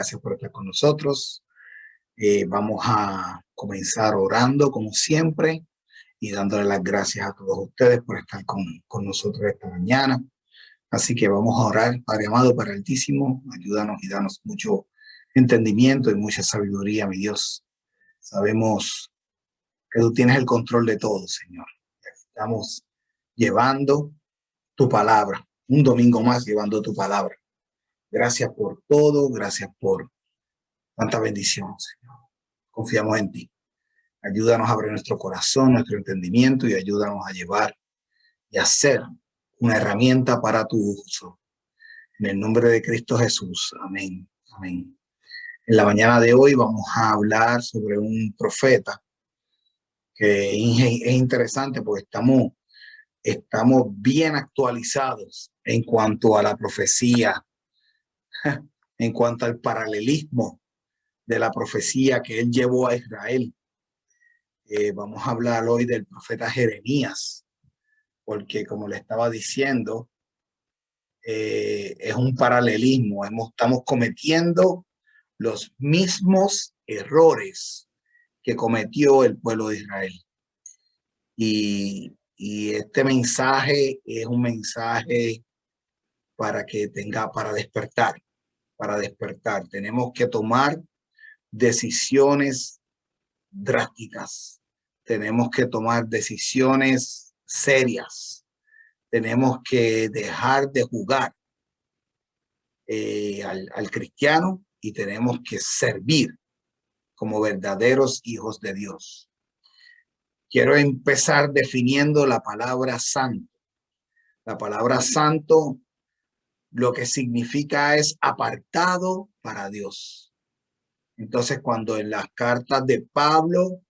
Gracias por estar con nosotros. Vamos a comenzar orando como siempre y dándole las gracias a todos ustedes por estar con nosotros esta mañana. Así que vamos a orar. Padre amado, Padre altísimo, ayúdanos y danos mucho entendimiento y mucha sabiduría, mi Dios. Sabemos que tú tienes el control de todo, Señor. Estamos llevando tu palabra, un domingo más llevando tu palabra. Gracias por todo, gracias por tanta bendición, Señor. Confiamos en ti. Ayúdanos a abrir nuestro corazón, nuestro entendimiento y ayúdanos a llevar y a ser una herramienta para tu uso. En el nombre de Cristo Jesús. Amén. Amén. En la mañana de hoy vamos a hablar sobre un profeta que es interesante porque estamos bien actualizados en cuanto a la profecía, en cuanto al paralelismo de la profecía que él llevó a Israel. Vamos a hablar hoy del profeta Jeremías, porque como le estaba diciendo, es un paralelismo. Estamos cometiendo los mismos errores que cometió el pueblo de Israel. Y este mensaje es un mensaje para despertar, para despertar. Tenemos que tomar decisiones drásticas. Tenemos que tomar decisiones serias. Tenemos que dejar de jugar al cristiano y tenemos que servir como verdaderos hijos de Dios. Quiero empezar definiendo la palabra santo. La palabra santo lo que significa es apartado para Dios. Entonces, cuando en las cartas de Pablo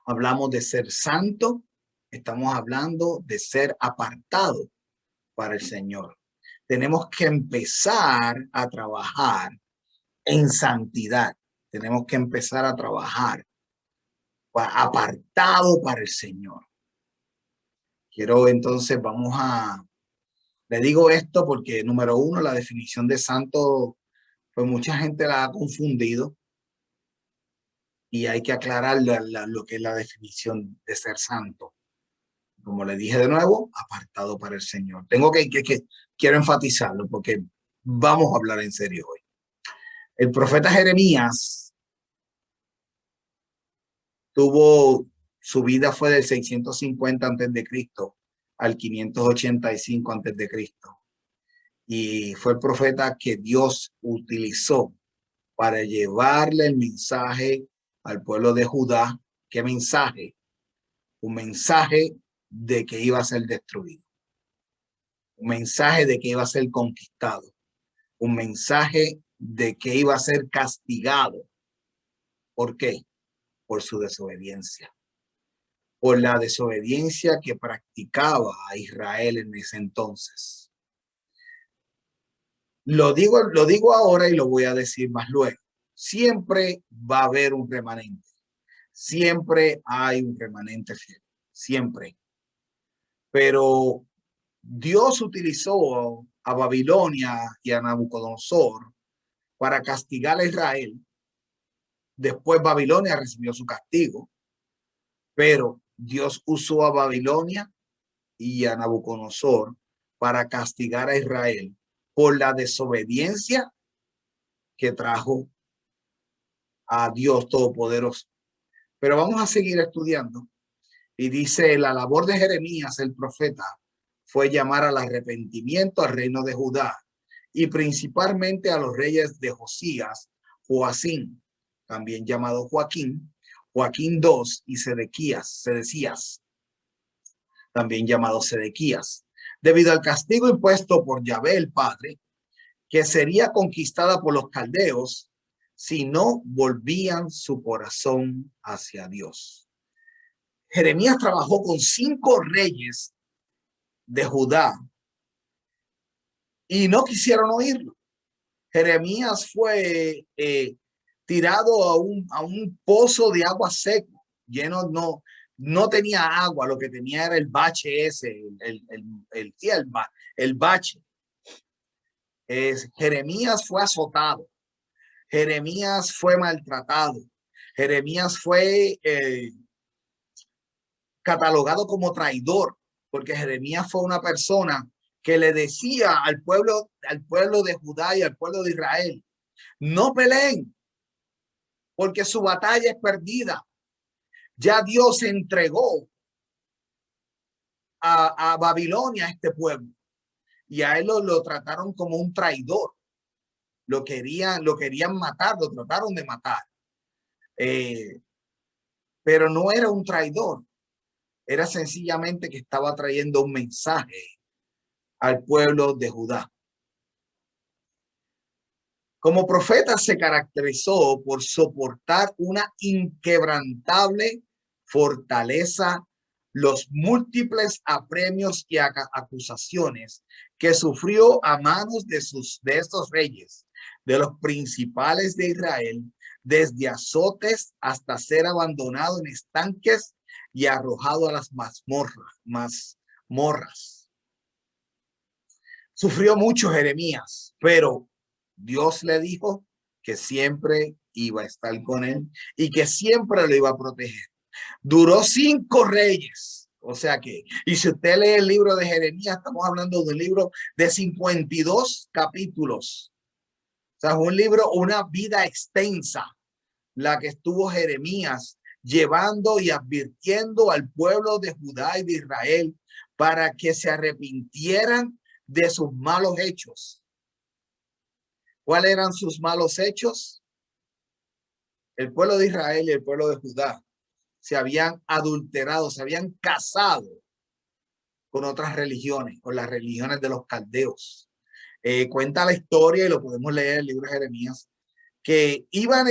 hablamos de ser santo, estamos hablando de ser apartado para el Señor. Tenemos que empezar a trabajar en santidad. Tenemos que empezar a trabajar apartado para el Señor. Le digo esto porque, número uno, la definición de santo, pues mucha gente la ha confundido y hay que aclarar lo que es la definición de ser santo. Como le dije de nuevo, apartado para el Señor. Quiero enfatizarlo porque vamos a hablar en serio hoy. El profeta Jeremías su vida fue del 650 antes de Cristo al 585 antes de Cristo. Y fue el profeta que Dios utilizó para llevarle el mensaje al pueblo de Judá. ¿Qué mensaje? Un mensaje de que iba a ser destruido. Un mensaje de que iba a ser conquistado. Un mensaje de que iba a ser castigado. ¿Por qué? Por su desobediencia. Por la desobediencia que practicaba a Israel en ese entonces. Lo digo ahora y lo voy a decir más luego. Siempre va a haber un remanente. Siempre hay un remanente fiel. Siempre. Pero Dios utilizó a Babilonia y a Nabucodonosor para castigar a Israel. Después Babilonia recibió su castigo, pero Dios usó a Babilonia y a Nabucodonosor para castigar a Israel por la desobediencia que trajo a Dios Todopoderoso. Pero vamos a seguir estudiando. Y dice, la labor de Jeremías, el profeta, fue llamar al arrepentimiento al reino de Judá y principalmente a los reyes de Josías, Joacín, también llamado Joaquín II, y Sedecías, también llamado Sedequías, debido al castigo impuesto por Yahvé el Padre, que sería conquistada por los caldeos si no volvían su corazón hacia Dios. Jeremías trabajó con 5 reyes de Judá y no quisieron oírlo. Jeremías fue tirado a un pozo de agua seco, lleno, no tenía agua, lo que tenía era el bache ese, el bache. Jeremías fue azotado, Jeremías fue maltratado. Jeremías fue catalogado como traidor, porque Jeremías fue una persona que le decía al pueblo de Judá y al pueblo de Israel, no peleen, porque su batalla es perdida. Ya Dios entregó a Babilonia a este pueblo, y a él lo trataron como un traidor. Lo querían matar, lo trataron de matar. Pero no era un traidor, era sencillamente que estaba trayendo un mensaje al pueblo de Judá. Como profeta se caracterizó por soportar una inquebrantable fortaleza los múltiples apremios y acusaciones que sufrió a manos de estos reyes, de los principales de Israel, desde azotes hasta ser abandonado en estanques y arrojado a las mazmorras. Sufrió mucho Jeremías, pero Dios le dijo que siempre iba a estar con él y que siempre lo iba a proteger. Duró 5 reyes. O sea que, y si usted lee el libro de Jeremías, estamos hablando de un libro de 52 capítulos. O sea, es un libro, una vida extensa, la que estuvo Jeremías llevando y advirtiendo al pueblo de Judá y de Israel para que se arrepintieran de sus malos hechos. ¿Cuáles eran sus malos hechos? El pueblo de Israel y el pueblo de Judá se habían adulterado, se habían casado con otras religiones, con las religiones de los caldeos. Cuenta la historia, y lo podemos leer en el libro de Jeremías, que iban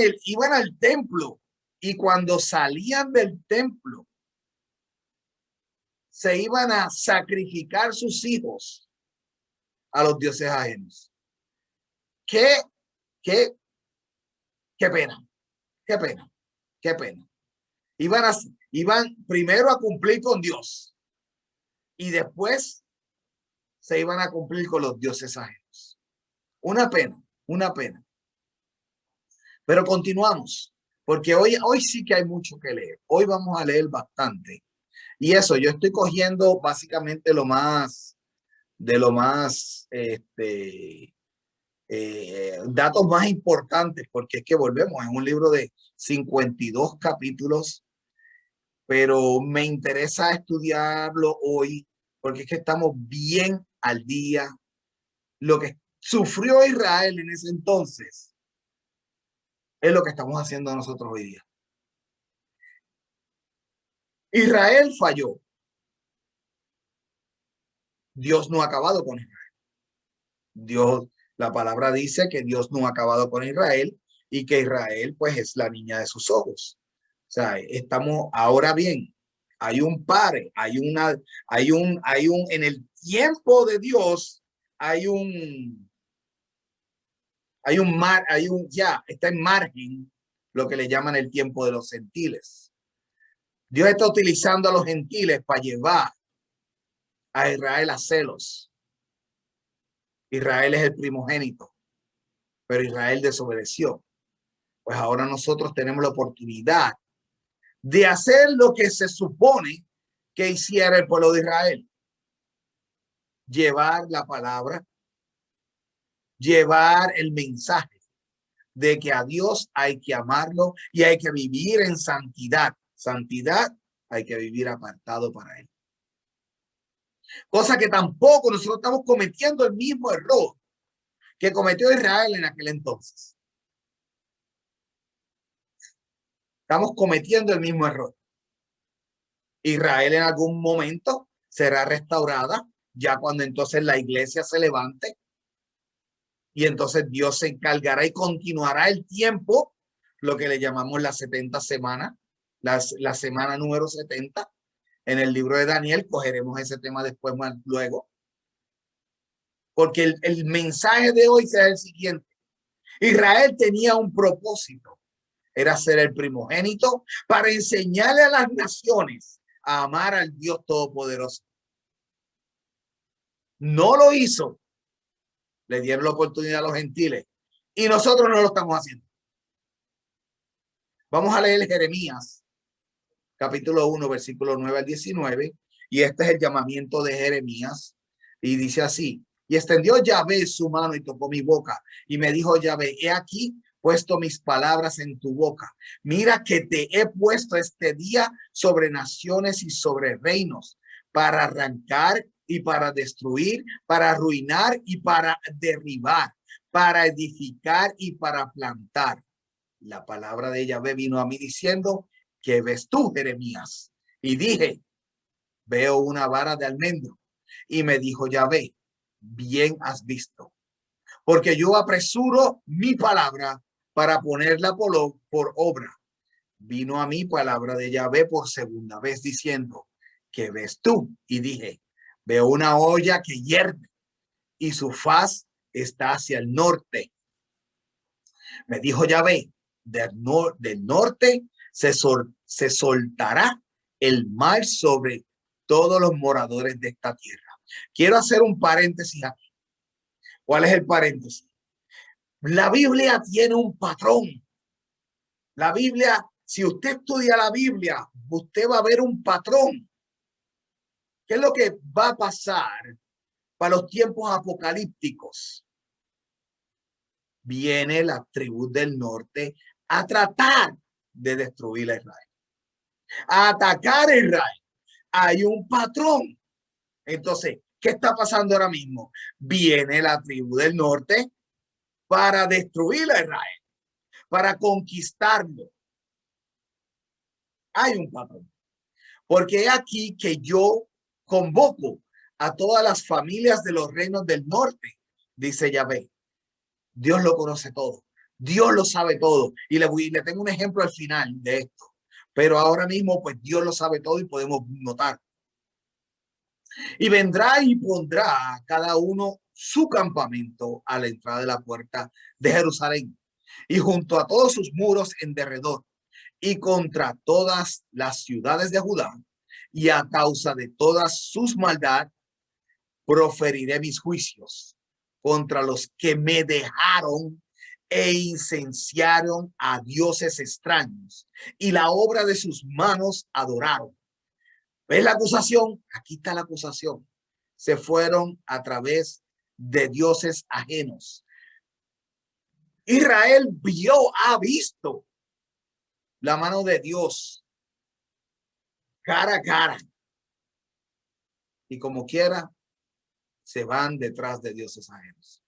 al templo, y cuando salían del templo se iban a sacrificar sus hijos a los dioses ajenos. Qué pena, qué pena, qué pena. Iban primero a cumplir con Dios y después se iban a cumplir con los dioses ajenos. Una pena, una pena. Pero continuamos, porque hoy sí que hay mucho que leer. Hoy vamos a leer bastante. Y eso, yo estoy cogiendo básicamente lo más, datos más importantes, porque es que volvemos, es un libro de 52 capítulos, pero me interesa estudiarlo hoy, porque es que estamos bien al día. Lo que sufrió Israel en ese entonces es lo que estamos haciendo nosotros hoy día. Israel falló. Dios no ha acabado con Israel. La palabra dice que Dios no ha acabado con Israel y que Israel pues es la niña de sus ojos. O sea, estamos ahora bien, hay un pare, en el tiempo de Dios, está en margen lo que le llaman el tiempo de los gentiles. Dios está utilizando a los gentiles para llevar a Israel a celos. Israel es el primogénito, pero Israel desobedeció. Pues ahora nosotros tenemos la oportunidad de hacer lo que se supone que hiciera el pueblo de Israel. Llevar la palabra, llevar el mensaje de que a Dios hay que amarlo y hay que vivir en santidad. Santidad, hay que vivir apartado para él. Cosa que tampoco nosotros estamos cometiendo el mismo error que cometió Israel en aquel entonces. Estamos cometiendo el mismo error. Israel en algún momento será restaurada, ya cuando entonces la iglesia se levante, y entonces Dios se encargará y continuará el tiempo, lo que le llamamos las 70 semanas, la semana número 70. En el libro de Daniel cogeremos ese tema después, más luego, porque el mensaje de hoy será el siguiente. Israel tenía un propósito, era ser el primogénito para enseñarle a las naciones a amar al Dios Todopoderoso. No lo hizo, le dieron la oportunidad a los gentiles y nosotros no lo estamos haciendo. Vamos a leer Jeremías, capítulo 1, versículo 9 al 19. Y este es el llamamiento de Jeremías. Y dice así: y extendió Yahvé su mano y tocó mi boca. Y me dijo Yahvé: he aquí puesto mis palabras en tu boca. Mira que te he puesto este día sobre naciones y sobre reinos, para arrancar y para destruir, para arruinar y para derribar, para edificar y para plantar. La palabra de Yahvé vino a mí diciendo: ¿qué ves tú, Jeremías? Y dije: veo una vara de almendro. Y me dijo Yahvé: bien has visto, porque yo apresuro mi palabra para ponerla por obra. Vino a mí palabra de Yahvé por segunda vez diciendo: ¿qué ves tú? Y dije: veo una olla que hierve y su faz está hacia el norte. Me dijo Yahvé: del norte se soltará el mal sobre todos los moradores de esta tierra. Quiero hacer un paréntesis aquí. ¿Cuál es el paréntesis? La Biblia tiene un patrón. La Biblia, si usted estudia la Biblia, usted va a ver un patrón. ¿Qué es lo que va a pasar para los tiempos apocalípticos? Viene la tribu del norte a tratar de destruir a Israel, a atacar a Israel. Hay un patrón. Entonces, ¿qué está pasando ahora mismo? Viene la tribu del norte para destruir a Israel, para conquistarlo. Hay un patrón. Porque es aquí que yo convoco a todas las familias de los reinos del norte, dice Yahvé. Dios lo conoce todo. Dios lo sabe todo. Y le tengo un ejemplo al final de esto. Pero ahora mismo, pues Dios lo sabe todo y podemos notar. Y vendrá y pondrá a cada uno su campamento a la entrada de la puerta de Jerusalén y junto a todos sus muros en derredor y contra todas las ciudades de Judá, y a causa de todas sus maldad proferiré mis juicios contra los que me dejaron e incenciaron a dioses extraños y la obra de sus manos adoraron. ¿Ves la acusación? Aquí está la acusación. Se fueron a través de dioses ajenos. Israel ha visto la mano de Dios cara a cara. Y como quiera, se van detrás de dioses ajenos.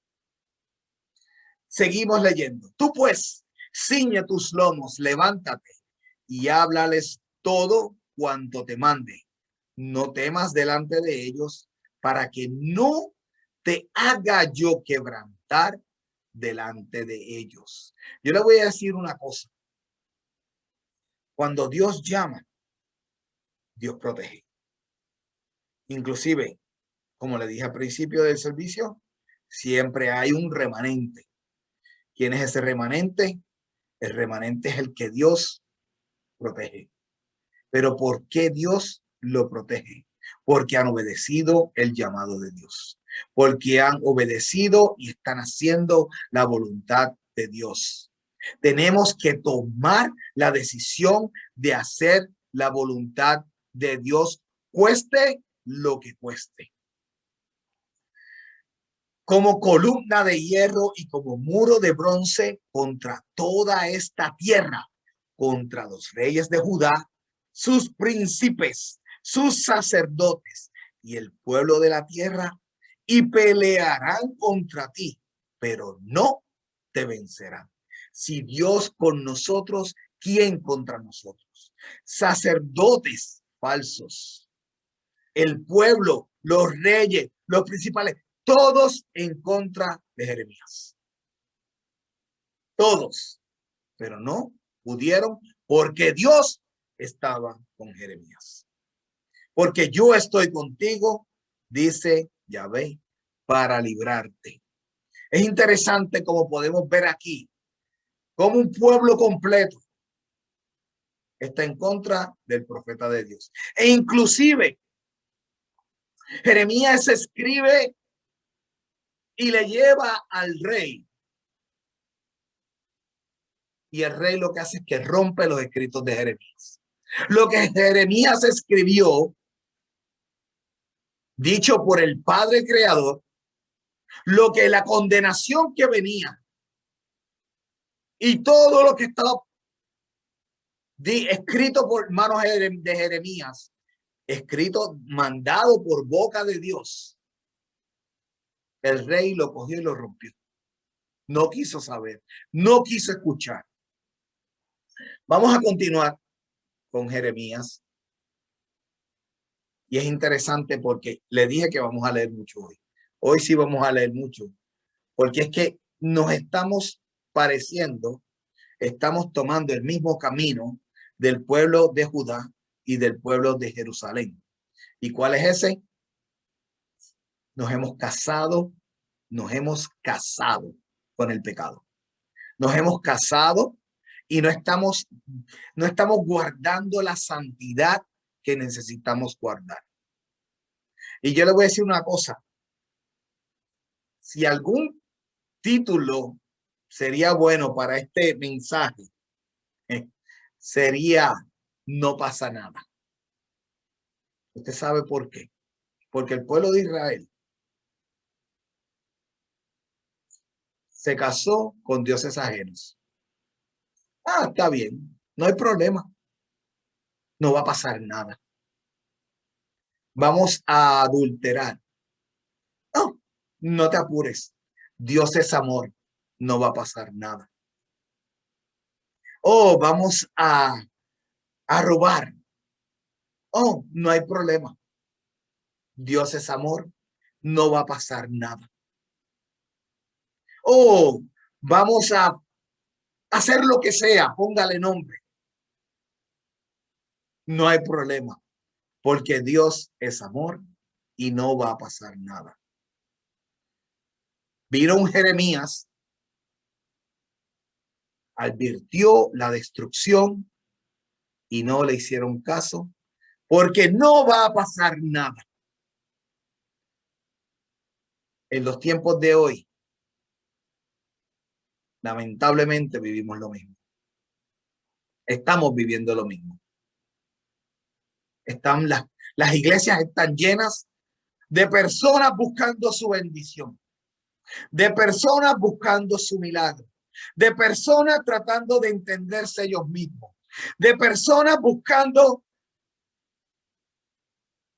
Seguimos leyendo. Tú pues, ciñe tus lomos, levántate y háblales todo cuanto te mande. No temas delante de ellos, para que no te haga yo quebrantar delante de ellos. Yo le voy a decir una cosa. Cuando Dios llama, Dios protege. Inclusive, como le dije al principio del servicio, siempre hay un remanente. ¿Quién es ese remanente? El remanente es el que Dios protege. Pero ¿por qué Dios lo protege? Porque han obedecido el llamado de Dios. Porque han obedecido y están haciendo la voluntad de Dios. Tenemos que tomar la decisión de hacer la voluntad de Dios, cueste lo que cueste. Como columna de hierro y como muro de bronce contra toda esta tierra, contra los reyes de Judá, sus príncipes, sus sacerdotes y el pueblo de la tierra, y pelearán contra ti, pero no te vencerán. Si Dios con nosotros, ¿quién contra nosotros? Sacerdotes falsos, el pueblo, los reyes, los principales, todos en contra de Jeremías. Todos, pero no pudieron porque Dios estaba con Jeremías. Porque yo estoy contigo, dice Yahvé, para librarte. Es interesante como podemos ver aquí, como un pueblo completo está en contra del profeta de Dios. E inclusive, Jeremías escribe y le lleva al rey Y el rey lo que hace es que rompe los escritos de Jeremías. Lo que Jeremías escribió, dicho por el Padre Creador, lo que la condenación que venía y todo lo que estaba escrito por manos de Jeremías, escrito, mandado por boca de Dios, el rey lo cogió y lo rompió. No quiso saber, no quiso escuchar. Vamos a continuar con Jeremías. Y es interesante porque le dije que vamos a leer mucho hoy. Hoy sí vamos a leer mucho, porque es que nos estamos pareciendo, estamos tomando el mismo camino del pueblo de Judá y del pueblo de Jerusalén. ¿Y cuál es ese? Nos hemos casado con el pecado. Nos hemos casado y no estamos guardando la santidad que necesitamos guardar. Y yo le voy a decir una cosa. Si algún título sería bueno para este mensaje, sería No pasa nada. ¿Usted sabe por qué? Porque el pueblo de Israel se casó con dioses ajenos. Ah, está bien, no hay problema. No va a pasar nada. Vamos a adulterar. No, no te apures. Dios es amor. No va a pasar nada. Oh, vamos a robar. Oh, no hay problema. Dios es amor. No va a pasar nada. Oh, vamos a hacer lo que sea. Póngale nombre. No hay problema. Porque Dios es amor y no va a pasar nada. Vino un Jeremías, advirtió la destrucción y no le hicieron caso porque no va a pasar nada. En los tiempos de hoy, lamentablemente vivimos lo mismo. Estamos viviendo lo mismo. Las iglesias están llenas de personas buscando su bendición, de personas buscando su milagro, de personas tratando de entenderse ellos mismos, de personas buscando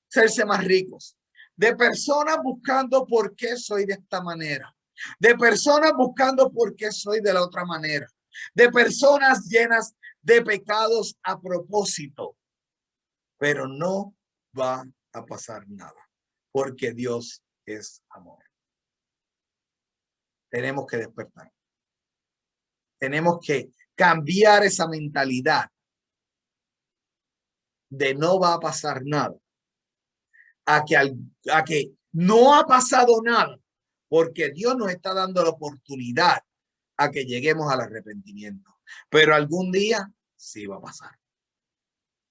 serse más ricos, de personas buscando por qué soy de esta manera, de personas buscando por qué soy de la otra manera, de personas llenas de pecados a propósito, pero no va a pasar nada porque Dios es amor. Tenemos que despertar. Tenemos que cambiar esa mentalidad de no va a pasar nada a que no ha pasado nada porque Dios nos está dando la oportunidad a que lleguemos al arrepentimiento. Pero algún día sí va a pasar.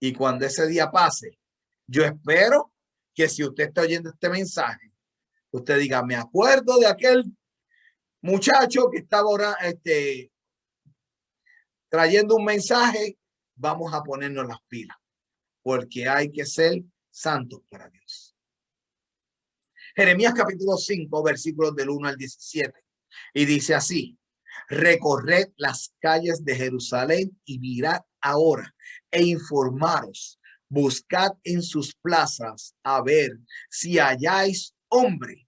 Y cuando ese día pase, yo espero que si usted está oyendo este mensaje, usted diga, me acuerdo de aquel muchacho que estaba ahora, trayendo un mensaje, vamos a ponernos las pilas, porque hay que ser santos para Dios. Jeremías capítulo 5, versículos del 1 al 17. Y dice así, recorred las calles de Jerusalén y mirad ahora e informaros, buscad en sus plazas a ver si halláis hombre,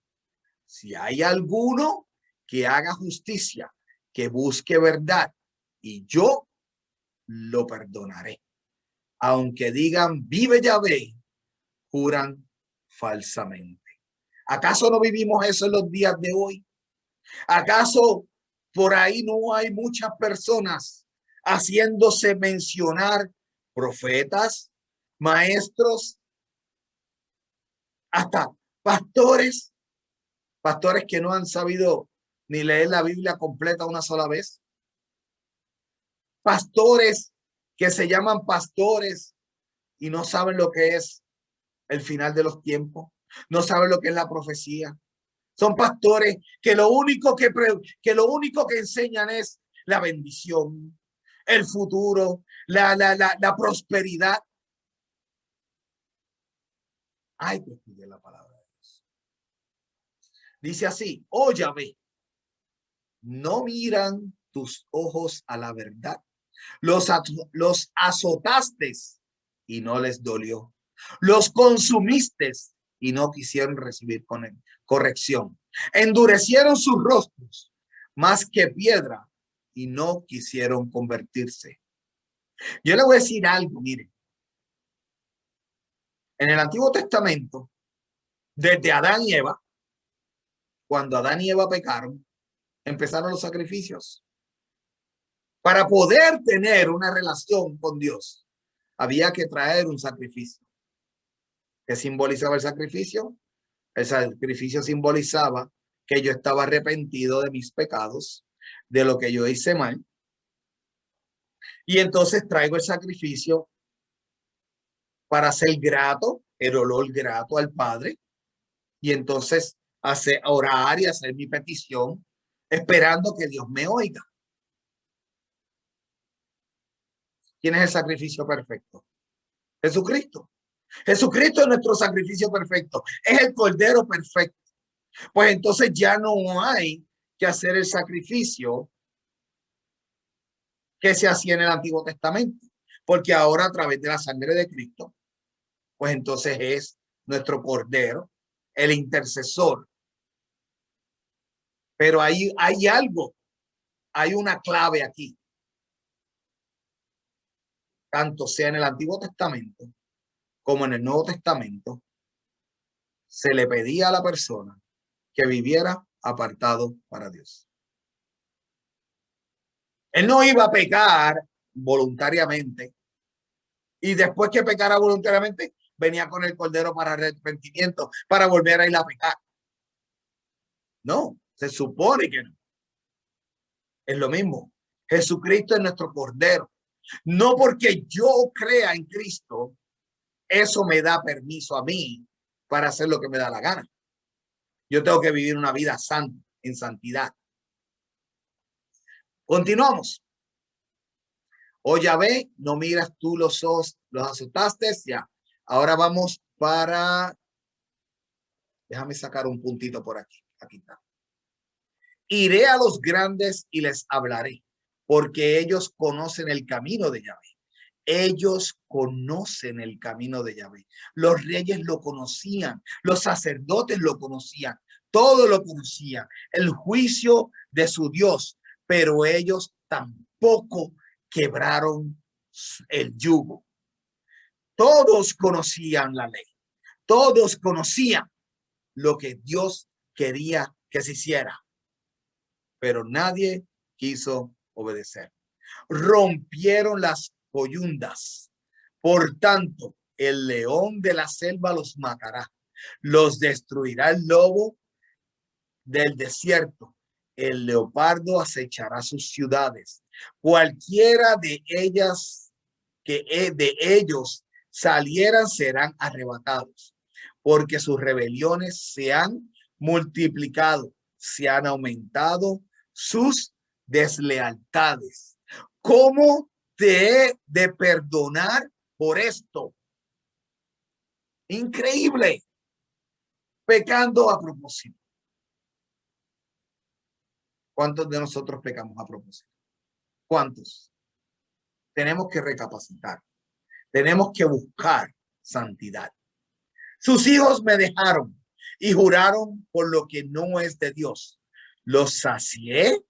si hay alguno que haga justicia, que busque verdad, y yo lo perdonaré. Aunque digan vive Yahvé, juran falsamente. ¿Acaso no vivimos eso en los días de hoy? ¿Acaso por ahí no hay muchas personas haciéndose mencionar profetas, maestros, hasta pastores, pastores que no han sabido ni leer la Biblia completa una sola vez? Pastores que se llaman pastores y no saben lo que es el final de los tiempos, no saben lo que es la profecía. Son pastores que lo único que enseñan es la bendición. el futuro, la prosperidad. Hay que estudiar la palabra de Dios. Dice así: oh Yahvé, no miran tus ojos a la verdad. Los azotaste y no les dolió. Los consumiste y no quisieron recibir corrección. Endurecieron sus rostros más que piedra y no quisieron convertirse. Yo le voy a decir algo, miren. En el Antiguo Testamento, desde Adán y Eva, cuando Adán y Eva pecaron, empezaron los sacrificios. Para poder tener una relación con Dios, había que traer un sacrificio. ¿Qué simbolizaba el sacrificio? El sacrificio simbolizaba que yo estaba arrepentido de mis pecados, de lo que yo hice mal. Y entonces traigo el sacrificio para ser grato, el olor grato al Padre. Y entonces hacer orar y hacer mi petición, esperando que Dios me oiga. ¿Quién es el sacrificio perfecto? Jesucristo. Jesucristo es nuestro sacrificio perfecto. Es el Cordero perfecto. Pues entonces ya no hay que hacer el sacrificio que se hacía en el Antiguo Testamento. Porque ahora a través de la sangre de Cristo, pues entonces es nuestro Cordero, el intercesor. Pero hay algo, hay una clave aquí. Tanto sea en el Antiguo Testamento como en el Nuevo Testamento, se le pedía a la persona que viviera apartado para Dios. Él no iba a pecar voluntariamente y después que pecara voluntariamente venía con el cordero para arrepentimiento, para volver a ir a pecar. No, se supone que no. Es lo mismo. Jesucristo es nuestro cordero. No porque yo crea en Cristo, eso me da permiso a mí para hacer lo que me da la gana. Yo tengo que vivir una vida santa, en santidad. Continuamos. Oh Yahvé, no miras tú los azotaste, ya. Ahora vamos para, déjame sacar un puntito por aquí. Aquí está. Iré a los grandes y les hablaré, porque ellos conocen el camino de Yahvé. Ellos conocen el camino de Yahvé. Los reyes lo conocían, los sacerdotes lo conocían, todo lo conocían, el juicio de su Dios, pero ellos tampoco quebraron el yugo. Todos conocían la ley, todos conocían lo que Dios quería que se hiciera, pero nadie quiso obedecer. Rompieron las coyundas. Por tanto, el león de la selva los matará, los destruirá el lobo del desierto, el leopardo acechará sus ciudades. Cualquiera de ellas que de ellos salieran serán arrebatados, porque sus rebeliones se han multiplicado, se han aumentado sus deslealtades. ¿Cómo te he de perdonar por esto? Increíble. Pecando a propósito. ¿Cuántos de nosotros pecamos a propósito? ¿Cuántos? Tenemos que recapacitar. Tenemos que buscar santidad. Sus hijos me dejaron y juraron por lo que no es de Dios. Los sacié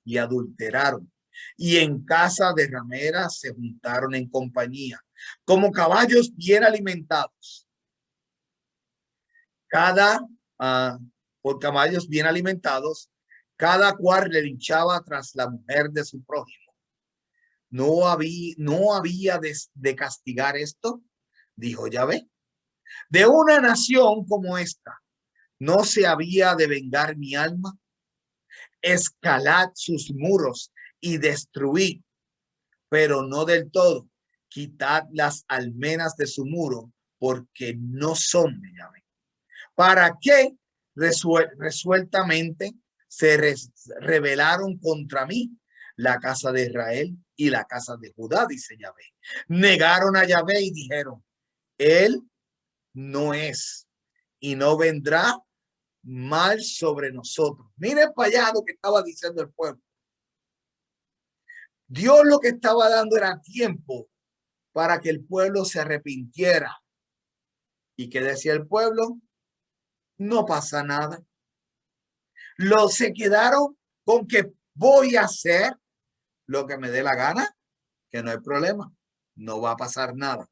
y adulteraron. Y en casa de rameras se juntaron en compañía, como caballos bien alimentados. Por caballos bien alimentados, cada cual relinchaba tras la mujer de su prójimo. No había de castigar esto, dijo Yahvé. De una nación como esta, ¿no se había de vengar mi alma? Escalad sus muros y destruid, pero no del todo. Quitad las almenas de su muro, porque no son de Yahvé. ¿Para qué resueltamente se rebelaron contra mí? la casa de Israel y la casa de Judá, dice Yahvé. Negaron a Yahvé y dijeron, él no es y no vendrá mal sobre nosotros. Miren para allá lo que estaba diciendo el pueblo. Dios lo que estaba dando era tiempo para que el pueblo se arrepintiera. ¿Y qué decía el pueblo? No pasa nada. Los se quedaron con que voy a hacer lo que me dé la gana, que no hay problema, no va a pasar nada.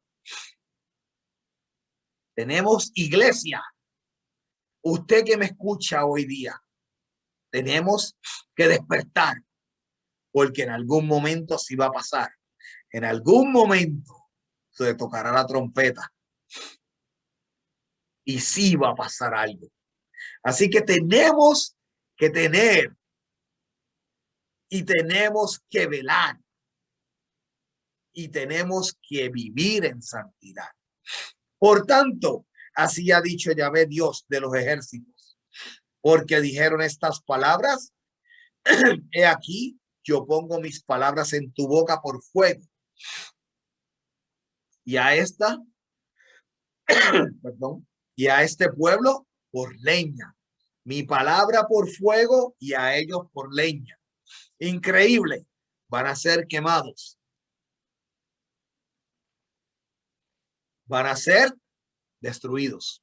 Tenemos iglesia. Usted que me escucha hoy día, tenemos que despertar, porque en algún momento sí va a pasar. En algún momento se tocará la trompeta y sí va a pasar algo. Así que tenemos que tener y tenemos que velar y tenemos que vivir en santidad. Por tanto, así ha dicho Yahvé Dios de los ejércitos, porque dijeron estas palabras, he aquí, yo pongo mis palabras en tu boca por fuego. Y a esta, perdón, y a este pueblo por leña. Mi palabra por fuego y a ellos por leña. Increíble. Van a ser quemados. Van a ser destruidos.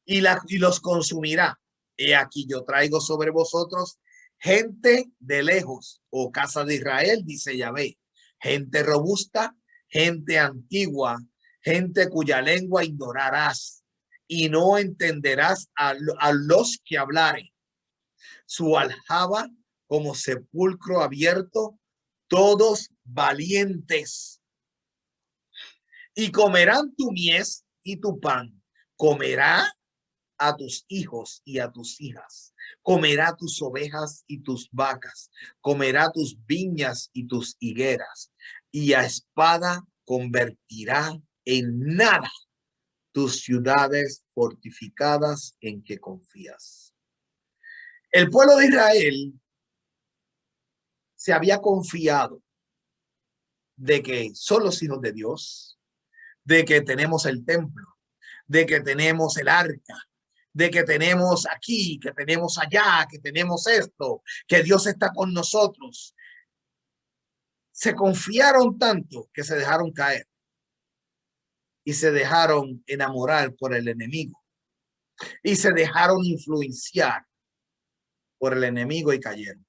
Y los consumirá. He aquí yo traigo sobre vosotros gente de lejos, o casa de Israel, dice Yahvé, gente robusta, gente antigua, gente cuya lengua ignorarás y no entenderás a los que hablaren. Su aljaba como sepulcro abierto, todos valientes. Y comerán tu mies y tu pan. Comerá a tus hijos y a tus hijas. Comerá tus ovejas y tus vacas. Comerá tus viñas y tus higueras. Y a espada convertirá en nada tus ciudades fortificadas en que confías. El pueblo de Israel se había confiado de que son los hijos de Dios, de que tenemos el templo, de que tenemos el arca, de que tenemos aquí, que tenemos allá, que tenemos esto, que Dios está con nosotros. Se confiaron tanto que se dejaron caer y se dejaron enamorar por el enemigo y se dejaron influenciar por el enemigo y cayeron.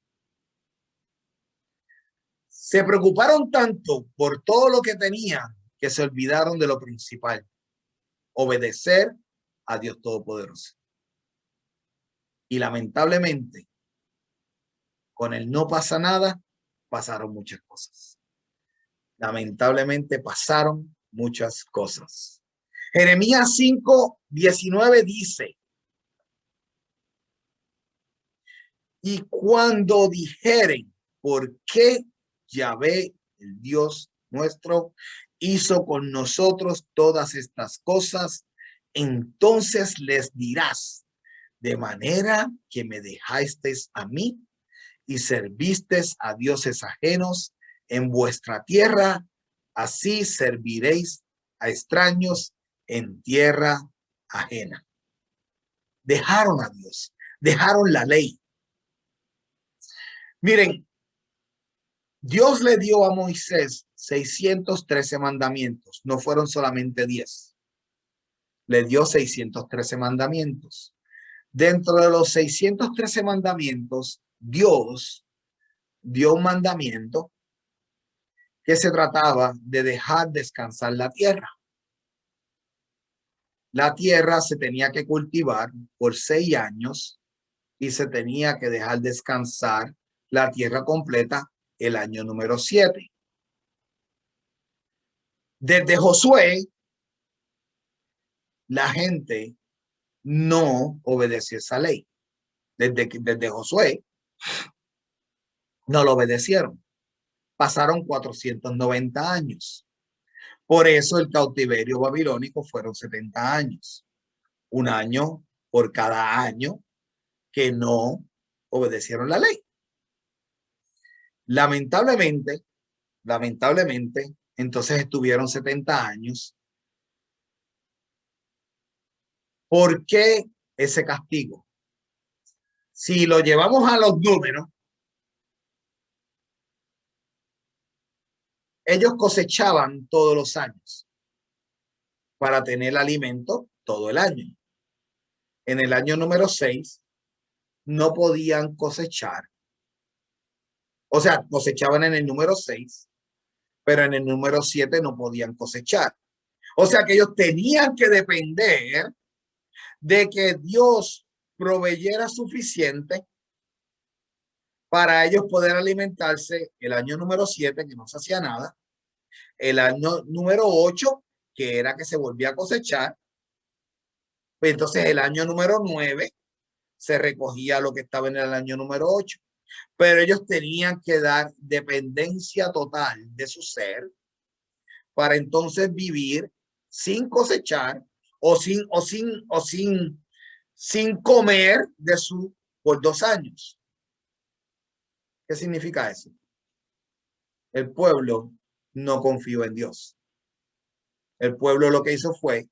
Se preocuparon tanto por todo lo que tenían que se olvidaron de lo principal, obedecer a Dios Todopoderoso. Y lamentablemente, con el no pasa nada, pasaron muchas cosas. Lamentablemente pasaron muchas cosas. Jeremías 5:19 dice, y cuando dijeren, ¿por qué Yahvé, el Dios nuestro, hizo con nosotros todas estas cosas? Entonces les dirás, de manera que me dejasteis a mí y servisteis a dioses ajenos en vuestra tierra, así serviréis a extraños en tierra ajena. Dejaron a Dios, dejaron la ley. Miren, Dios le dio a Moisés 613 mandamientos, no fueron solamente 10. Le dio 613 mandamientos. Dentro de los 613 mandamientos, Dios dio un mandamiento que se trataba de dejar descansar la tierra. La tierra se tenía que cultivar por 6 años y se tenía que dejar descansar la tierra completa el año número 7. Desde Josué, la gente no obedeció esa ley. Desde Josué, no lo obedecieron. Pasaron 490 años. Por eso el cautiverio babilónico fueron 70 años. Un año por cada año que no obedecieron la ley. Lamentablemente, entonces estuvieron 70 años. ¿Por qué ese castigo? Si lo llevamos a los números, ellos cosechaban todos los años para tener alimento todo el año. En el año número 6 no podían cosechar. O sea, cosechaban en el número 6, pero en el número 7 no podían cosechar. O sea que ellos tenían que depender de que Dios proveyera suficiente para ellos poder alimentarse el año número 7, que no se hacía nada, el año número 8, que era que se volvía a cosechar, entonces el año número 9 se recogía lo que estaba en el año número 8, pero ellos tenían que dar dependencia total de su ser para entonces vivir sin cosechar sin comer de su por 2 años. ¿Qué significa eso? El pueblo no confió en Dios. El pueblo lo que hizo fue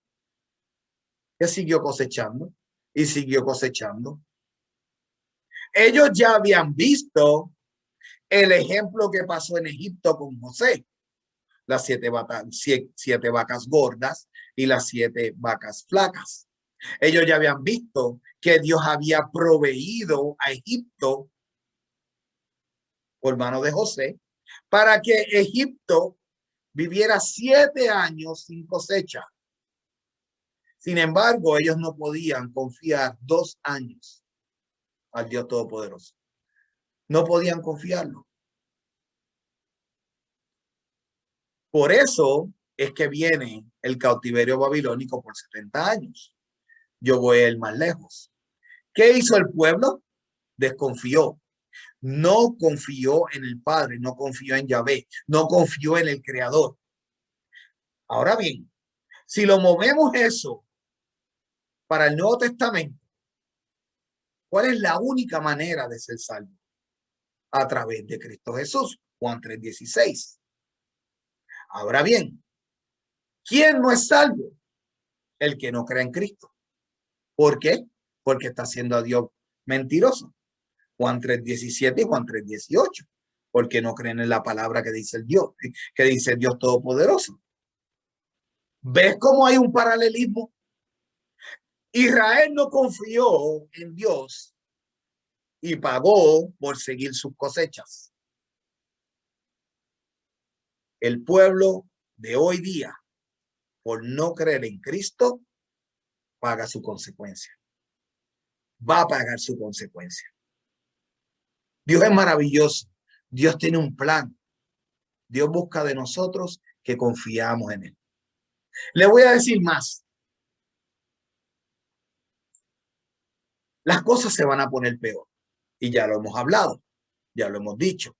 que siguió cosechando y siguió cosechando. Ellos ya habían visto el ejemplo que pasó en Egipto con José, las 7 vacas gordas y las 7 vacas flacas. Ellos ya habían visto que Dios había proveído a Egipto por mano de José para que Egipto viviera 7 años sin cosecha. Sin embargo, ellos no podían confiar 2 años al Dios Todopoderoso. No podían confiarlo. Por eso es que viene el cautiverio babilónico por 70 años. Yo voy a ir más lejos. ¿Qué hizo el pueblo? Desconfió. No confió en el Padre, no confió en Yahvé, no confió en el Creador. Ahora bien, si lo movemos eso para el Nuevo Testamento, ¿cuál es la única manera de ser salvo? A través de Cristo Jesús. Juan 3:16. Ahora bien, ¿quién no es salvo? El que no cree en Cristo. ¿Por qué? Porque está haciendo a Dios mentiroso. Juan 3:17 y Juan 3:18. Porque no creen en la palabra que dice el Dios, que dice el Dios Todopoderoso. ¿Ves cómo hay un paralelismo? Israel no confió en Dios y pagó por seguir sus cosechas. El pueblo de hoy día, por no creer en Cristo, paga su consecuencia. Va a pagar su consecuencia. Dios es maravilloso. Dios tiene un plan. Dios busca de nosotros que confiamos en Él. Le voy a decir más. Las cosas se van a poner peor. Y ya lo hemos hablado. Ya lo hemos dicho.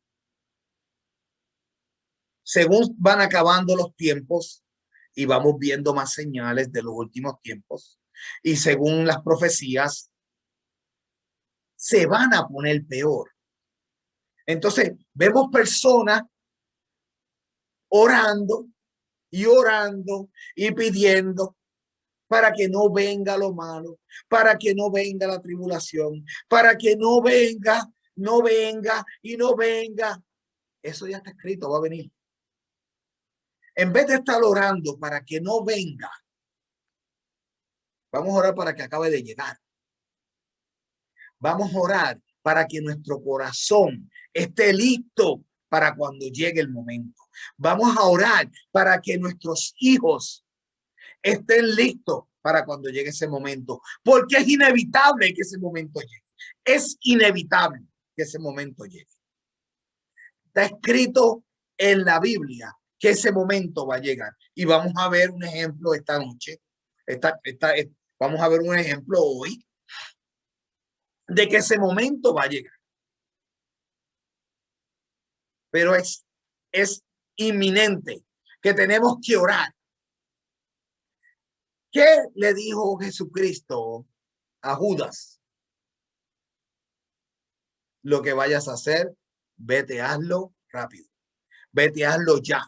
Según van acabando los tiempos y vamos viendo más señales de los últimos tiempos, y según las profecías, se van a poner peor. Entonces, vemos personas orando y pidiendo para que no venga lo malo, para que no venga la tribulación, para que no venga y no venga. Eso ya está escrito, va a venir. En vez de estar orando para que no venga, vamos a orar para que acabe de llegar. Vamos a orar para que nuestro corazón esté listo para cuando llegue el momento. Vamos a orar para que nuestros hijos estén listos para cuando llegue ese momento, porque es inevitable que ese momento llegue. Es inevitable que ese momento llegue. Está escrito en la Biblia que ese momento va a llegar. Y vamos a ver un ejemplo esta noche. Vamos a ver un ejemplo hoy de que ese momento va a llegar. Pero es inminente que tenemos que orar. ¿Qué le dijo Jesucristo a Judas? Lo que vayas a hacer, vete, hazlo rápido. Vete, hazlo ya.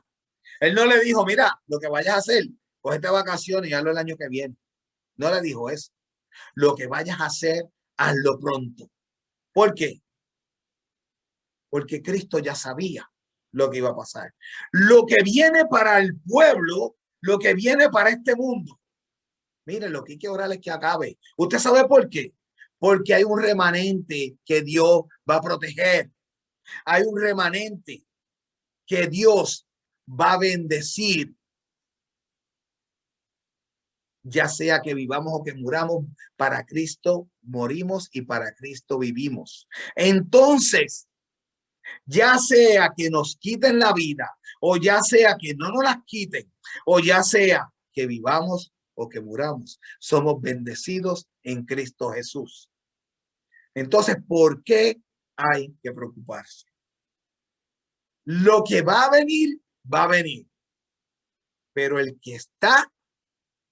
Él no le dijo, mira, lo que vayas a hacer, cógete vacaciones y hazlo el año que viene. No le dijo eso. Lo que vayas a hacer, hazlo pronto. ¿Por qué? Porque Cristo ya sabía lo que iba a pasar. Lo que viene para el pueblo, lo que viene para este mundo. Miren, lo que hay que orar es que acabe. ¿Usted sabe por qué? Porque hay un remanente que Dios va a proteger. Hay un remanente que Dios va a bendecir. Ya sea que vivamos o que muramos, para Cristo morimos y para Cristo vivimos. Entonces, ya sea que nos quiten la vida, o ya sea que no nos las quiten, o ya sea que vivamos o que muramos, somos bendecidos en Cristo Jesús. Entonces, ¿por qué hay que preocuparse? Lo que va a venir, pero el que está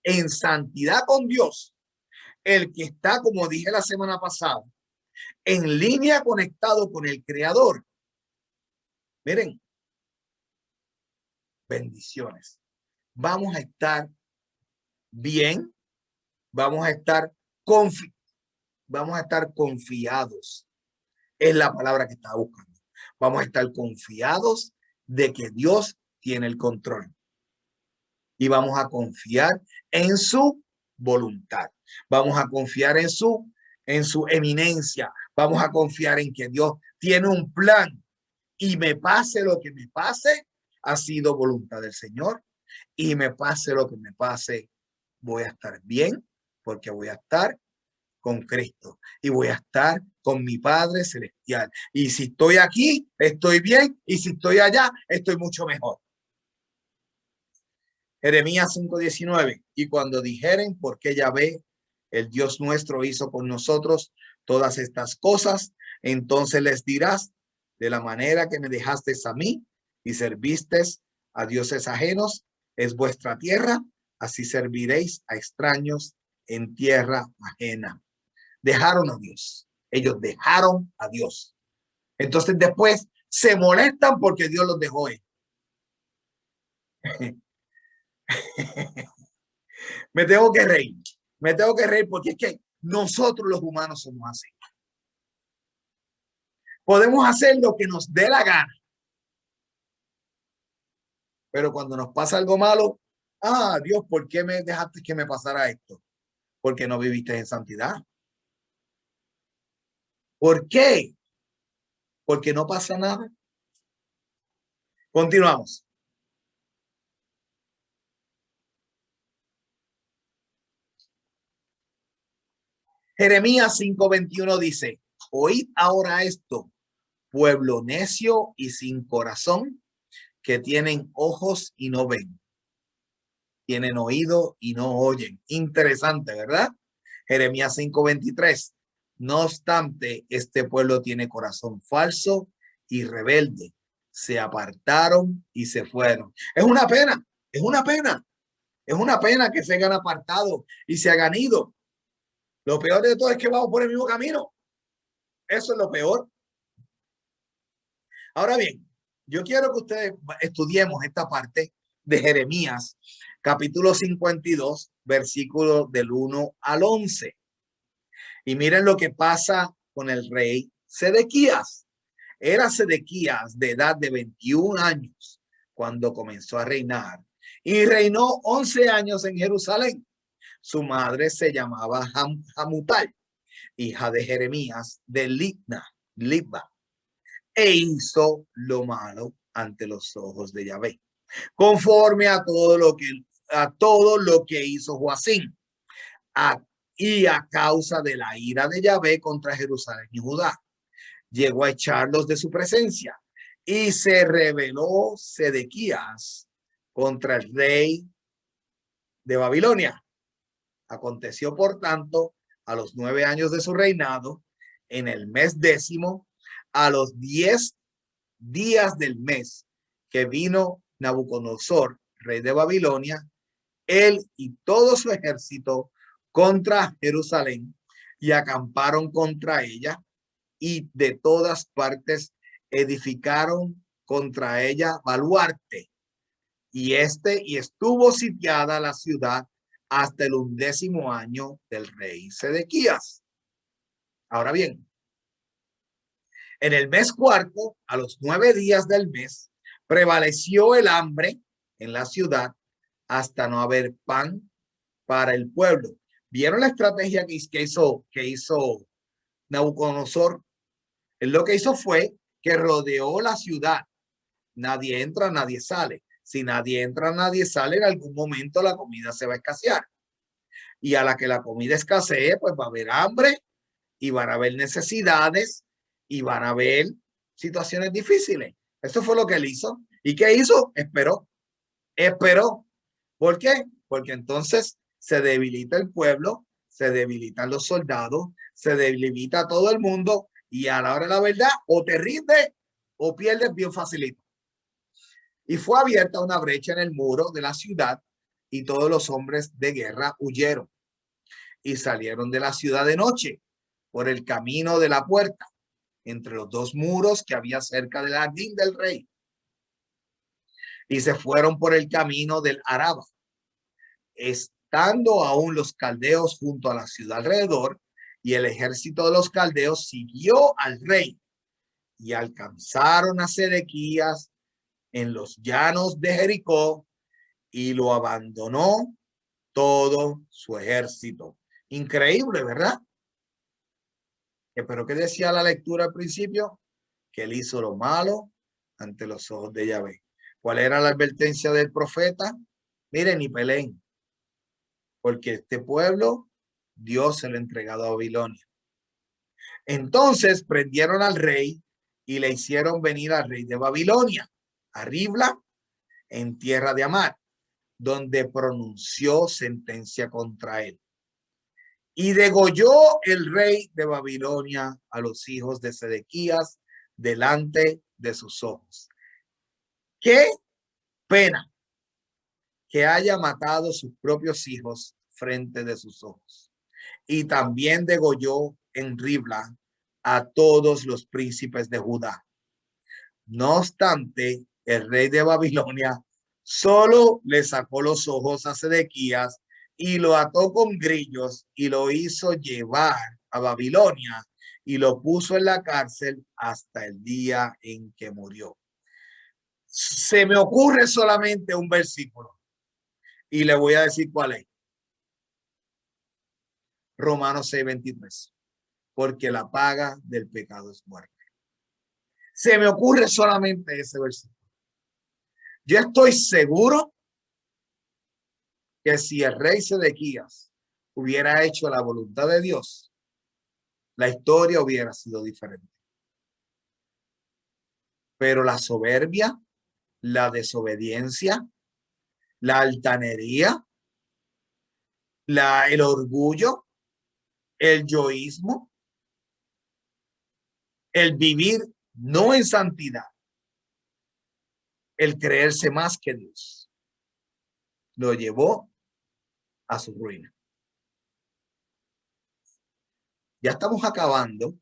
en santidad con Dios, el que está, como dije la semana pasada, en línea conectado con el Creador, miren, bendiciones. Vamos a estar bien, vamos a estar confiados. Es la palabra que está buscando. Vamos a estar confiados de que Dios tiene el control. Y vamos a confiar en su voluntad. Vamos a confiar en su eminencia. Vamos a confiar en que Dios tiene un plan. Y me pase lo que me pase, ha sido voluntad del Señor. Y me pase lo que me pase, voy a estar bien, porque voy a estar con Cristo y voy a estar con mi Padre Celestial. Y si estoy aquí, estoy bien, y si estoy allá, estoy mucho mejor. Jeremías 5:19. Y cuando dijeren, ¿por qué Yahvé, el Dios nuestro, hizo con nosotros todas estas cosas? Entonces les dirás, de la manera que me dejaste a mí y servisteis a dioses ajenos, es vuestra tierra, así serviréis a extraños en tierra ajena. Dejaron a Dios. Ellos dejaron a Dios. Entonces después se molestan porque Dios los dejó. Me tengo que reír. Me tengo que reír porque es que nosotros los humanos somos así. Podemos hacer lo que nos dé la gana. Pero cuando nos pasa algo malo, Dios, ¿por qué me dejaste que me pasara esto? Porque no viviste en santidad. ¿Por qué? Porque no pasa nada. Continuamos. Jeremías 5:21 dice, oíd ahora esto, pueblo necio y sin corazón, que tienen ojos y no ven, tienen oído y no oyen. Interesante, ¿verdad? Jeremías 5:23. No obstante, este pueblo tiene corazón falso y rebelde. Se apartaron y se fueron. Es una pena, es una pena, es una pena que se hayan apartado y se hayan ido. Lo peor de todo es que vamos por el mismo camino. Eso es lo peor. Ahora bien, yo quiero que ustedes estudiemos esta parte de Jeremías, capítulo 52, versículo del 1 al 11. Y miren lo que pasa con el rey Sedequías. Era Sedequías de edad de 21 años cuando comenzó a reinar y reinó 11 años en Jerusalén. Su madre se llamaba Hamutal, hija de Jeremías de Libna, e hizo lo malo ante los ojos de Yahvé, conforme a todo lo que hizo Joacim, y a causa de la ira de Yahvé contra Jerusalén y Judá, llegó a echarlos de su presencia, y se rebeló Sedequías contra el rey de Babilonia. Aconteció, por tanto, a los 9 años de su reinado, en el mes 10, a los 10 días del mes, que vino Nabucodonosor, rey de Babilonia, él y todo su ejército contra Jerusalén, y acamparon contra ella, y de todas partes edificaron contra ella baluarte, y estuvo sitiada la ciudad hasta el 11º año del rey Sedequías. Ahora bien, en el mes cuarto, a los 9 días del mes, prevaleció el hambre en la ciudad hasta no haber pan para el pueblo. ¿Vieron la estrategia que hizo Nabucodonosor? Él lo que hizo fue que rodeó la ciudad. Nadie entra, nadie sale. Si nadie entra, nadie sale, en algún momento la comida se va a escasear. Y a la que la comida escasee, pues va a haber hambre y van a haber necesidades y van a haber situaciones difíciles. Eso fue lo que él hizo. ¿Y qué hizo? Esperó. Esperó. ¿Por qué? Porque entonces se debilita el pueblo, se debilitan los soldados, se debilita todo el mundo y a la hora de la verdad o te rindes o pierdes bien facilito. Y fue abierta una brecha en el muro de la ciudad y todos los hombres de guerra huyeron y salieron de la ciudad de noche por el camino de la puerta entre los dos muros que había cerca del jardín del rey y se fueron por el camino del Araba. Estando aún los caldeos junto a la ciudad alrededor, y el ejército de los caldeos siguió al rey y alcanzaron a Sedequías en los llanos de Jericó y lo abandonó todo su ejército. Increíble, ¿verdad? Pero ¿qué decía la lectura al principio? Que él hizo lo malo ante los ojos de Yahvé. ¿Cuál era la advertencia del profeta? Miren, ni peleen, porque este pueblo Dios se lo ha entregado a Babilonia. Entonces prendieron al rey y le hicieron venir al rey de Babilonia, a Ribla, en tierra de Amad, donde pronunció sentencia contra él. Y degolló el rey de Babilonia a los hijos de Sedequías delante de sus ojos. Qué pena que haya matado sus propios hijos frente de sus ojos. Y también degolló en Ribla a todos los príncipes de Judá. No obstante, el rey de Babilonia solo le sacó los ojos a Sedequías y lo ató con grillos y lo hizo llevar a Babilonia y lo puso en la cárcel hasta el día en que murió. Se me ocurre solamente un versículo y le voy a decir cuál es. Romanos 6:23. Porque la paga del pecado es muerte. Se me ocurre solamente ese versículo. Yo estoy seguro que si el rey Sedequías hubiera hecho la voluntad de Dios, la historia hubiera sido diferente. Pero la soberbia, la desobediencia, la altanería, el orgullo, el yoísmo, el vivir no en santidad, el creerse más que Dios, lo llevó a su ruina. Ya estamos acabando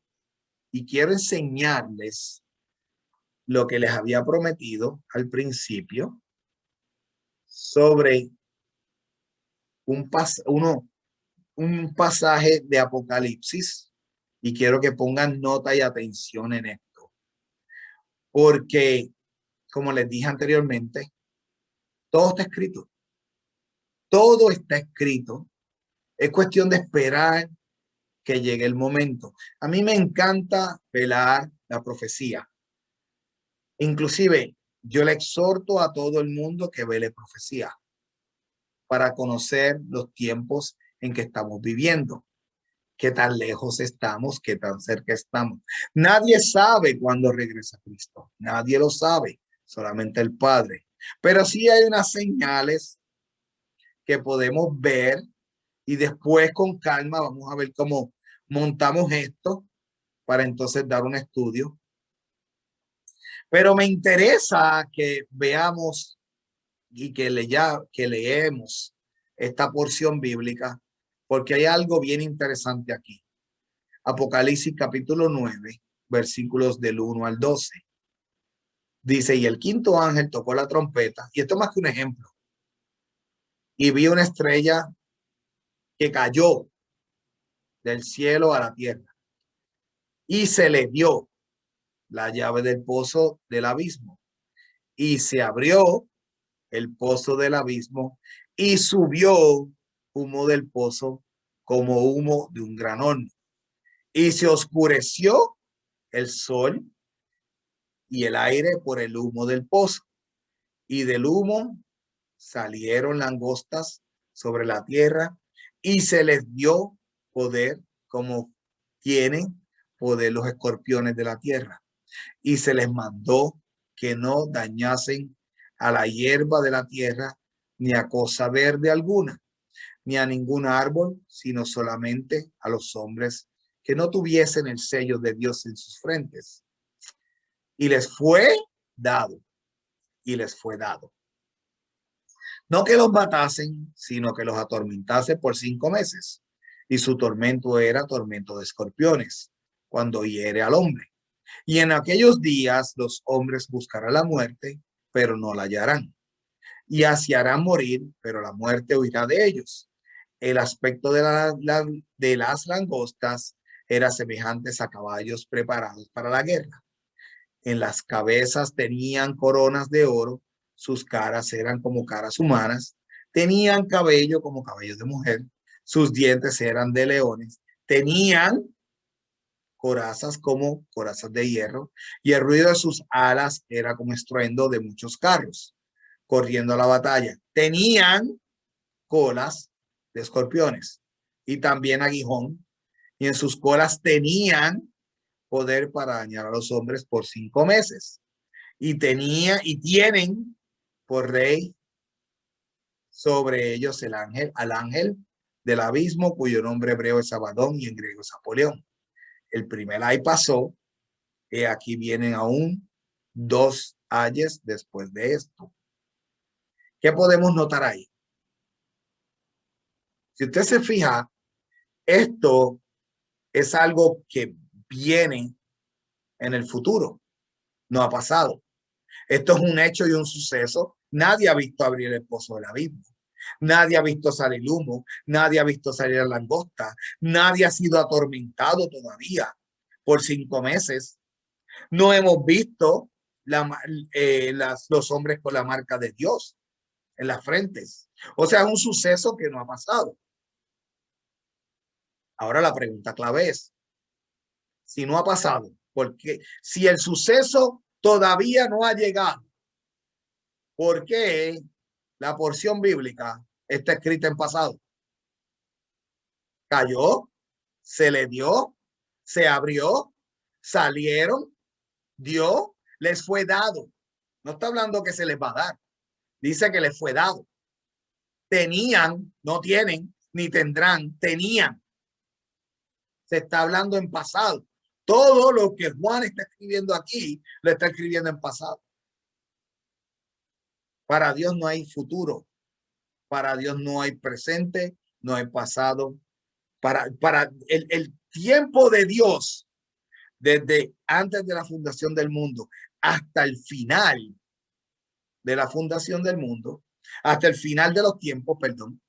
y quiero enseñarles lo que les había prometido al principio sobre un pasaje de Apocalipsis, y quiero que pongan nota y atención en esto, porque como les dije anteriormente, todo está escrito. Todo está escrito. Es cuestión de esperar que llegue el momento. A mí me encanta velar la profecía. Inclusive, yo le exhorto a todo el mundo que vele profecía para conocer los tiempos en que estamos viviendo, qué tan lejos estamos, qué tan cerca estamos. Nadie sabe cuándo regresa Cristo. Nadie lo sabe, solamente el Padre. Pero sí hay unas señales que podemos ver y después con calma vamos a ver cómo montamos esto para entonces dar un estudio. Pero me interesa que veamos y que leemos esta porción bíblica, porque hay algo bien interesante aquí. Apocalipsis capítulo 9, versículos del 1 al 12. Dice, y el quinto ángel tocó la trompeta, y esto es más que un ejemplo, y vi una estrella que cayó del cielo a la tierra, y se le dio la llave del pozo del abismo, y se abrió el pozo del abismo, y subió humo del pozo como humo de un gran horno, y se oscureció el sol y el aire por el humo del pozo, y del humo salieron langostas sobre la tierra, y se les dio poder como tienen poder los escorpiones de la tierra, y se les mandó que no dañasen a la hierba de la tierra, ni a cosa verde alguna, ni a ningún árbol, sino solamente a los hombres que no tuviesen el sello de Dios en sus frentes. Y les fue dado, y les fue dado. No que los matasen, sino que los atormentase por 5 meses. Y su tormento era tormento de escorpiones, cuando hiere al hombre. Y en aquellos días los hombres buscarán la muerte, pero no la hallarán. Y así harán morir, pero la muerte huirá de ellos. El aspecto de las langostas era semejante a caballos preparados para la guerra. En las cabezas tenían coronas de oro, sus caras eran como caras humanas, tenían cabello como cabello de mujer, sus dientes eran de leones, tenían corazas como corazas de hierro, y el ruido de sus alas era como estruendo de muchos carros corriendo a la batalla. Tenían colas de escorpiones y también aguijón, y en sus colas tenían poder para dañar a los hombres por 5 meses. Y tienen por rey sobre ellos al ángel del abismo, cuyo nombre hebreo es Abadón y en griego es Apolión. El primer ay pasó, y aquí vienen aún 2 ayes después de esto. ¿Qué podemos notar ahí? Si usted se fija, esto es algo que viene en el futuro, no ha pasado. Esto es un hecho y un suceso. Nadie ha visto abrir el pozo del abismo. Nadie ha visto salir humo. Nadie ha visto salir la langosta. Nadie ha sido atormentado todavía por 5 meses. No hemos visto los hombres con la marca de Dios en las frentes. O sea, es un suceso que no ha pasado. Ahora la pregunta clave es, si no ha pasado, porque si el suceso todavía no ha llegado, ¿por qué la porción bíblica está escrita en pasado? Cayó, se le dio, se abrió, salieron, dio, les fue dado. No está hablando que se les va a dar, dice que les fue dado. Tenían, no tienen, ni tendrán, tenían. Se está hablando en pasado. Todo lo que Juan está escribiendo aquí, lo está escribiendo en pasado. Para Dios no hay futuro. Para Dios no hay presente, no hay pasado. Para el tiempo de Dios, desde antes de la fundación del mundo hasta el final de la fundación del mundo, hasta el final de los tiempos, perdón,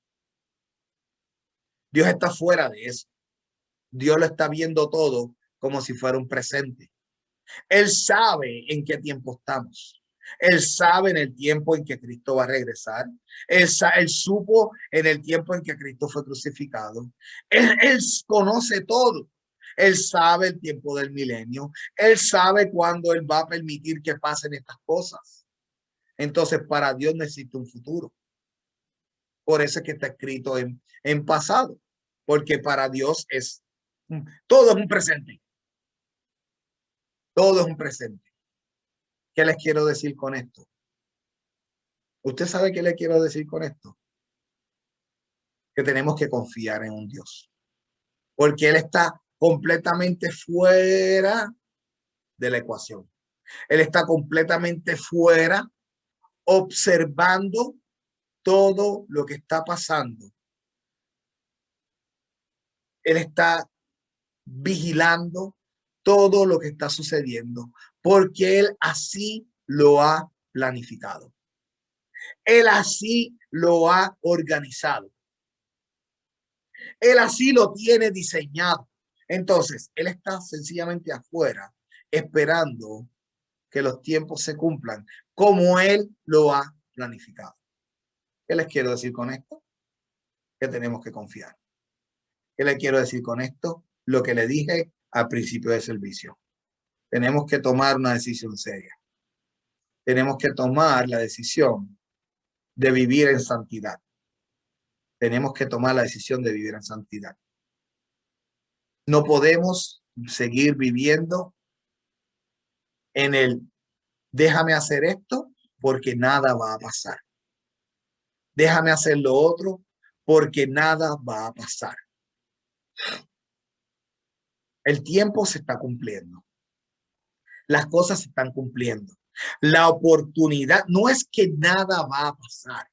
Dios está fuera de eso. Dios lo está viendo todo como si fuera un presente. Él sabe en qué tiempo estamos. Él sabe en el tiempo en que Cristo va a regresar. Él supo en el tiempo en que Cristo fue crucificado. Él conoce todo. Él sabe el tiempo del milenio. Él sabe cuándo Él va a permitir que pasen estas cosas. Entonces, para Dios necesita un futuro. Por eso es que está escrito en pasado. Porque para Dios todo es un presente. Todo es un presente. ¿Qué les quiero decir con esto? ¿Usted sabe qué le quiero decir con esto? Que tenemos que confiar en un Dios, porque Él está completamente fuera de la ecuación. Él está completamente fuera, observando todo lo que está pasando. Él está vigilando todo lo que está sucediendo, porque Él así lo ha planificado. Él así lo ha organizado. Él así lo tiene diseñado. Entonces, él está sencillamente afuera esperando que los tiempos se cumplan como él lo ha planificado. ¿Qué les quiero decir con esto? Que tenemos que confiar. ¿Qué les quiero decir con esto? Lo que le dije al principio del servicio. Tenemos que tomar una decisión seria. Tenemos que tomar la decisión de vivir en santidad. Tenemos que tomar la decisión de vivir en santidad. No podemos seguir viviendo en el déjame hacer esto porque nada va a pasar. Déjame hacer lo otro porque nada va a pasar. El tiempo se está cumpliendo. Las cosas se están cumpliendo. La oportunidad no es que nada va a pasar.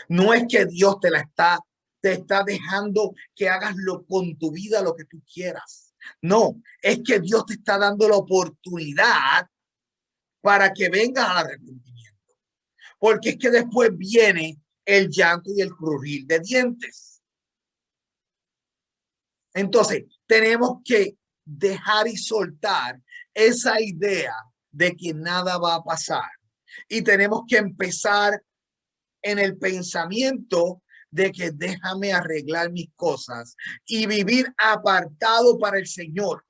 No es que Dios te está dejando que hagas con tu vida lo que tú quieras. No, es que Dios te está dando la oportunidad para que vengas al arrepentimiento. Porque es que después viene el llanto y el crujir de dientes. Entonces, tenemos que dejar y soltar esa idea de que nada va a pasar. Y tenemos que empezar en el pensamiento de que déjame arreglar mis cosas y vivir apartado para el Señor.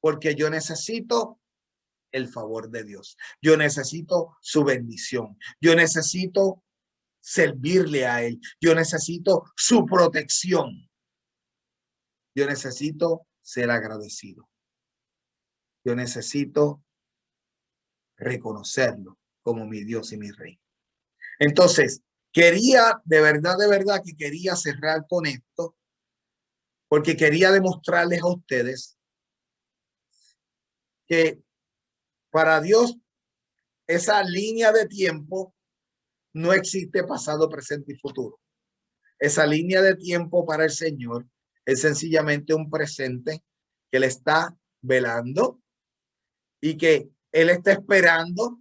Porque yo necesito el favor de Dios. Yo necesito su bendición. Yo necesito servirle a Él. Yo necesito su protección. Yo necesito ser agradecido. Yo necesito reconocerlo como mi Dios y mi Rey. Entonces, quería, de verdad que quería cerrar con esto, porque quería demostrarles a ustedes que para Dios esa línea de tiempo no existe pasado, presente y futuro. Esa línea de tiempo para el Señor es sencillamente un presente que Él está velando y que Él está esperando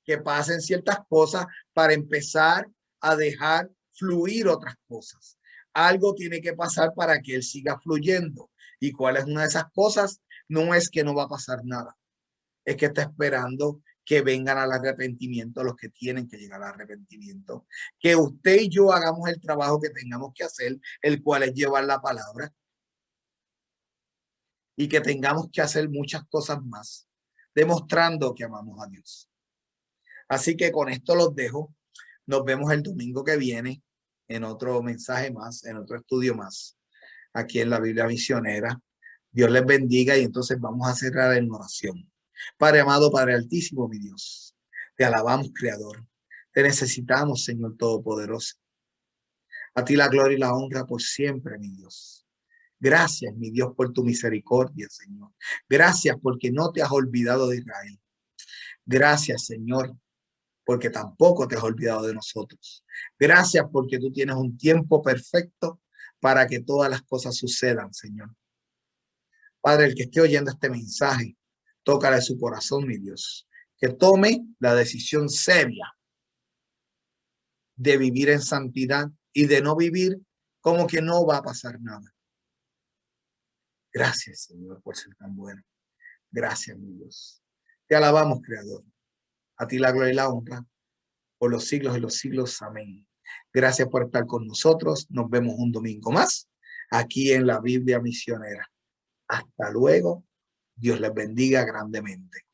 que pasen ciertas cosas para empezar a dejar fluir otras cosas. Algo tiene que pasar para que Él siga fluyendo. ¿Y cuál es una de esas cosas? No es que no va a pasar nada. Es que está esperando que vengan al arrepentimiento los que tienen que llegar al arrepentimiento. Que usted y yo hagamos el trabajo que tengamos que hacer, el cual es llevar la palabra. Y que tengamos que hacer muchas cosas más, demostrando que amamos a Dios. Así que con esto los dejo. Nos vemos el domingo que viene en otro mensaje más, en otro estudio más, aquí en la Biblia Misionera. Dios les bendiga y entonces vamos a cerrar en oración. Padre amado, Padre altísimo, mi Dios, te alabamos, Creador. Te necesitamos, Señor Todopoderoso. A ti la gloria y la honra por siempre, mi Dios. Gracias, mi Dios, por tu misericordia, Señor. Gracias porque no te has olvidado de Israel. Gracias, Señor, porque tampoco te has olvidado de nosotros. Gracias porque tú tienes un tiempo perfecto para que todas las cosas sucedan, Señor. Padre, el que esté oyendo este mensaje, tócale su corazón, mi Dios. Que tome la decisión seria de vivir en santidad y de no vivir como que no va a pasar nada. Gracias, Señor, por ser tan bueno. Gracias, mi Dios. Te alabamos, Creador. A ti la gloria y la honra por los siglos de los siglos. Amén. Gracias por estar con nosotros. Nos vemos un domingo más aquí en la Biblia Misionera. Hasta luego. Dios les bendiga grandemente.